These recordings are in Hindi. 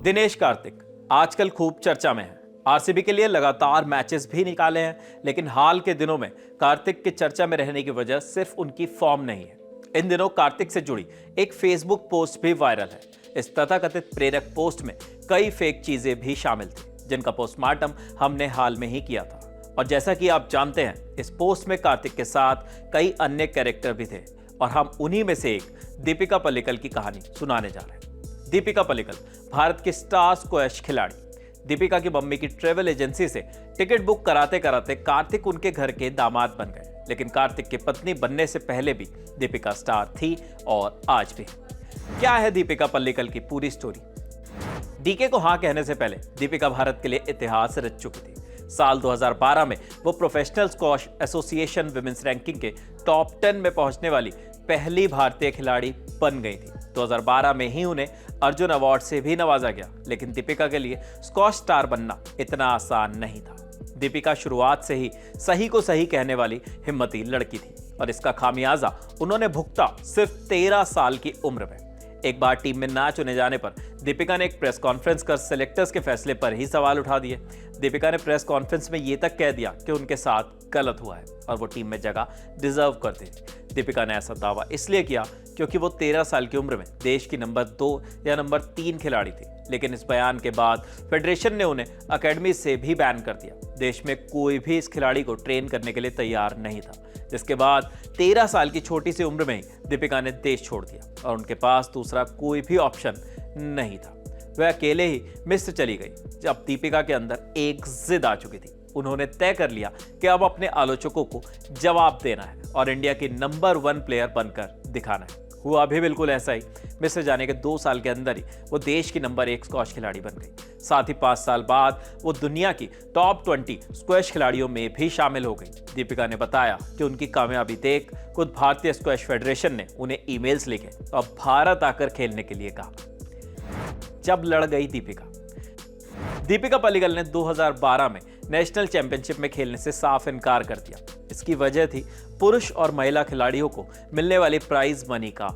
दिनेश कार्तिक आजकल खूब चर्चा में है। आरसीबी के लिए लगातार मैचेस भी निकाले हैं, लेकिन हाल के दिनों में कार्तिक के चर्चा में रहने की वजह सिर्फ उनकी फॉर्म नहीं है। इन दिनों कार्तिक से जुड़ी एक फेसबुक पोस्ट भी वायरल है। इस तथाकथित प्रेरक पोस्ट में कई फेक चीजें भी शामिल थी, जिनका पोस्टमार्टम हमने हाल में ही किया था। और जैसा कि आप जानते हैं, इस पोस्ट में कार्तिक के साथ कई अन्य कैरेक्टर भी थे और हम उन्हीं में से एक दीपिका पल्लिकल की कहानी सुनाने जा रहे हैं। दीपिका पल्लिकल भारत की स्टार स्क्वैश खिलाड़ी। दीपिका की मम्मी की ट्रेवल एजेंसी से टिकट बुक कराते कराते कार्तिक उनके घर के दामाद बन गए, लेकिन कार्तिक की पत्नी बनने से पहले भी दीपिका स्टार थी और आज भी। क्या है दीपिका पल्लिकल की पूरी स्टोरी? डीके को हाँ कहने से पहले दीपिका भारत के लिए इतिहास रच चुकी थी। साल 2012 में वो professional squash association women's ranking के टॉप 10 में पहुंचने वाली पहली भारतीय खिलाड़ी बन गई थी। 2012 में ही उन्हें अर्जुन अवार्ड से भी नवाजा गया, लेकिन दीपिका के लिए स्क्वैश स्टार बनना इतना आसान नहीं था। दीपिका शुरुआत से ही सही को सही कहने वाली हिम्मती लड़की थी और इसका खामियाजा उन्होंने भुगता सिर्फ 13 साल की उम्र में। एक बार टीम में ना चुने जाने पर दीपिका ने एक प्रेस कॉन्फ्रेंस कर सिलेक्टर्स के फैसले पर ही सवाल उठा दिए। दीपिका ने प्रेस कॉन्फ्रेंस में ये तक कह दिया कि उनके साथ गलत हुआ है और वो टीम में जगह डिजर्व करती थी। दीपिका ने ऐसा दावा इसलिए किया क्योंकि वो 13 साल की उम्र में देश की नंबर 2 या नंबर 3 खिलाड़ी थी, लेकिन इस बयान के बाद फेडरेशन ने उन्हें अकेडमी से भी बैन कर दिया। देश में कोई भी इस खिलाड़ी को ट्रेन करने के लिए तैयार नहीं था, जिसके बाद 13 साल की छोटी सी उम्र में ही दीपिका ने देश छोड़ दिया और उनके पास दूसरा कोई भी ऑप्शन नहीं था। वह अकेले ही मिस्र चली गई जब दीपिका के अंदर एक जिद आ चुकी थी। उन्होंने तय कर लिया कि अब अपने आलोचकों को जवाब देना है और इंडिया की नंबर 1 प्लेयर बनकर दिखाना है। हुआ भी बिल्कुल ऐसा ही। मिस्र जाने के 2 साल के अंदर ही वो देश की नंबर 1 स्क्वैश खिलाड़ी बन गई। साथ ही 5 साल बाद वो दुनिया की टॉप 20 स्क्वैश खिलाड़ियों में भी शामिल हो गई। दीपिका ने बताया कि उनकी कामयाबी देख खुद भारतीय स्क्वैश फेडरेशन ने उन्हें ईमेल्स लिखे और भारत आकर खेलने के लिए कहा। जब लड़ गई दीपिका पल्लिकल ने 2012 में नेशनल चैंपियनशिप में खेलने से साफ इनकार कर दिया। इसकी वजह थी पुरुष और महिला खिलाड़ियों को मिलने वाली प्राइज मनी का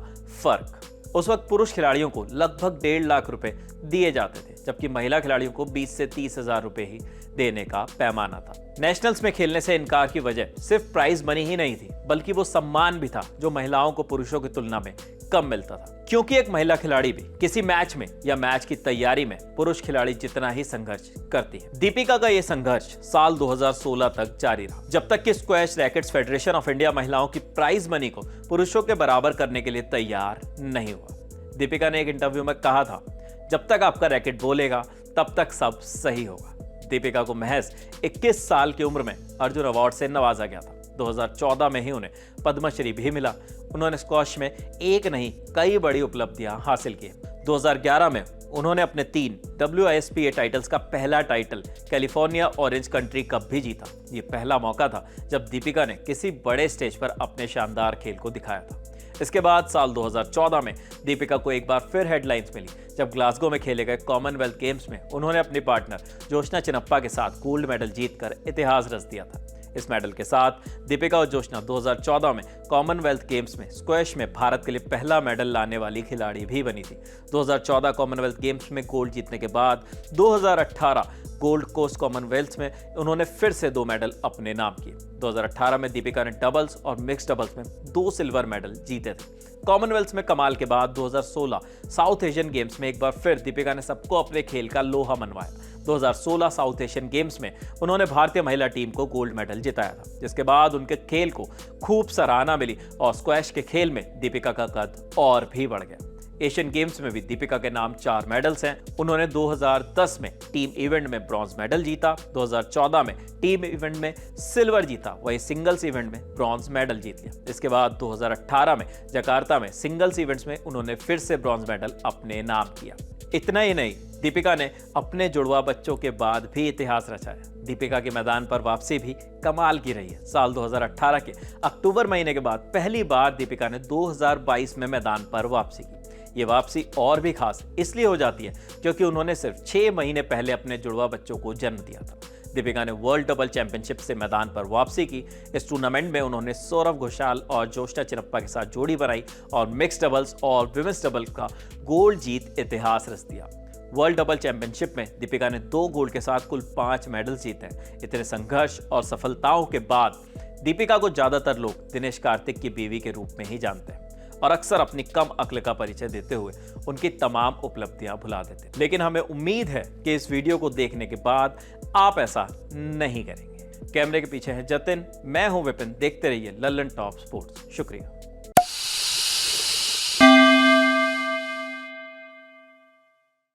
फर्क। उस वक्त पुरुष खिलाड़ियों को लगभग 1.5 लाख रुपए दिए जाते थे, जबकि महिला खिलाड़ियों को 20 से 30 हजार रुपए ही देने का पैमाना था। नेशनल्स में खेलने से इनकार की वजह सिर्फ प्राइज मनी ही नहीं थी, बल्कि वो सम्मान भी था जो महिलाओं को पुरुषों की तुलना में कम मिलता था, क्योंकि एक महिला खिलाड़ी भी किसी मैच में या मैच की तैयारी में पुरुष खिलाड़ी जितना ही संघर्ष करती है। दीपिका का यह संघर्ष साल 2016 तक जारी रहा, जब तक कि squash rackets federation of India महिलाओं की प्राइज मनी को पुरुषों के बराबर करने के लिए तैयार नहीं हुआ। दीपिका ने एक इंटरव्यू में कहा था, जब तक आपका रैकेट बोलेगा तब तक सब सही होगा। दीपिका को महज 21 साल की उम्र में अर्जुन अवार्ड से नवाजा गया था। 2014 में ही उन्हें पद्मश्री भी मिला। उन्होंने स्क्वैश में एक नहीं कई बड़ी उपलब्धियां हासिल की। 2011 में उन्होंने अपने 3 WISPA टाइटल्स का पहला title California orange country cup भी जीता। ये पहला मौका था जब दीपिका ने किसी बड़े स्टेज पर अपने शानदार खेल को दिखाया था। इसके बाद साल 2014 में दीपिका को एक बार फिर हेडलाइंस मिली, जब ग्लासगो में खेले गए कॉमनवेल्थ गेम्स में उन्होंने अपनी पार्टनर जोशना चिनप्पा के साथ गोल्ड मेडल जीतकर इतिहास रच दिया था। इस मेडल के साथ दीपिका और जोशना 2014 में कॉमनवेल्थ गेम्स में स्क्वैश में भारत के लिए पहला मेडल लाने वाली खिलाड़ी भी बनी थी। 2014 कॉमनवेल्थ गेम्स में गोल्ड जीतने के बाद 2018 गोल्ड कोस्ट कॉमनवेल्थ में उन्होंने फिर से 2 मेडल अपने नाम किए। 2018 में दीपिका ने डबल्स और मिक्स डबल्स में 2 सिल्वर मेडल जीते थे। कॉमनवेल्थ में कमाल के बाद 2016 साउथ एशियन गेम्स में एक बार फिर दीपिका ने सबको अपने खेल का लोहा मनवाया। 2016 साउथ एशियन गेम्स में उन्होंने भारतीय महिला टीम को गोल्ड मेडल जिताया था, जिसके बाद उनके खेल को खूब सराहना मिली और स्क्वैश के खेल में दीपिका का कद और भी बढ़ गया। एशियन गेम्स में भी दीपिका के नाम 4 मेडल्स हैं। उन्होंने 2010 में टीम इवेंट में ब्रॉन्ज मेडल जीता, 2014 में टीम इवेंट में सिल्वर जीता, वहीं सिंगल्स इवेंट में ब्रॉन्ज मेडल जीत लिया। इसके बाद 2018 में जकार्ता में सिंगल्स इवेंट्स में उन्होंने फिर से ब्रॉन्ज मेडल अपने नाम किया। इतना ही नहीं, दीपिका ने अपने जुड़वा बच्चों के बाद भी इतिहास रचा है। दीपिका की मैदान पर वापसी भी कमाल की रही है। साल 2018 के अक्टूबर महीने के बाद पहली बार दीपिका ने 2022 में मैदान पर वापसी की। ये वापसी और भी खास इसलिए हो जाती है क्योंकि उन्होंने सिर्फ 6 महीने पहले अपने जुड़वा बच्चों को जन्म दिया था। दीपिका ने वर्ल्ड डबल चैंपियनशिप से मैदान पर वापसी की। इस टूर्नामेंट में उन्होंने सौरव घोषाल और जोशना चिनप्पा के साथ जोड़ी बनाई और मिक्स डबल्स और विमेंस डबल का गोल्ड जीत इतिहास रच दिया। वर्ल्ड डबल चैंपियनशिप में दीपिका ने 2 गोल्ड के साथ कुल 5 मेडल जीते हैं। इतने संघर्ष और सफलताओं के बाद दीपिका को ज्यादातर लोग दिनेश कार्तिक की बीवी के रूप में ही जानते हैं और अक्सर अपनी कम अक्ल का परिचय देते हुए उनकी तमाम उपलब्धियां भुला देते हैं। लेकिन हमें उम्मीद है कि इस वीडियो को देखने के बाद आप ऐसा नहीं करेंगे। कैमरे के पीछे है जतिन, मैं हूं विपिन। देखते रहिए लल्लन टॉप स्पोर्ट्स। शुक्रिया।